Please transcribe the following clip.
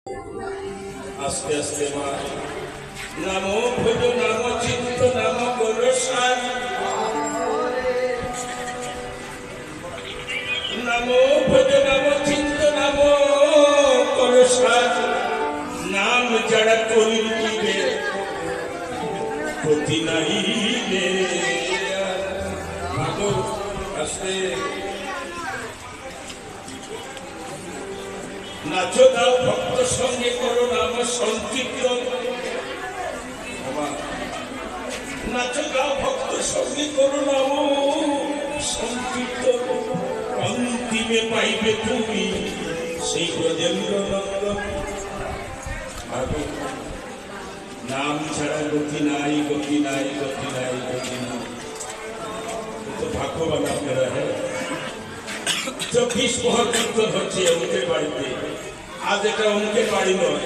আস্তে আস্তে মা নামো ভোজ নাম চিন্ত নাম গোরসান নামো ভোজ নাম চিন্ত নাম গোরসান নাম যারা করিবে ক্ষতি নাই রে ভালো আস্তে নাচো দাও ভক্ত সঙ্গে করো নাম সংকীর্তন নাচো দাও ভক্ত সঙ্গে করো নাম সংকীর্তন অন্তিমে পাইবে তুমি সেই ব্রজেন্দ্র নন্দন নাম ছাড়া গতি নাই গতি নাই গতি নাই গতি নাই তো ভাগ্যবান আপনারা হ্যাঁ 24 প্রহর কীর্তন হচ্ছে অমুকের বাড়িতে আজ এটা অমুকের বাড়ি নয়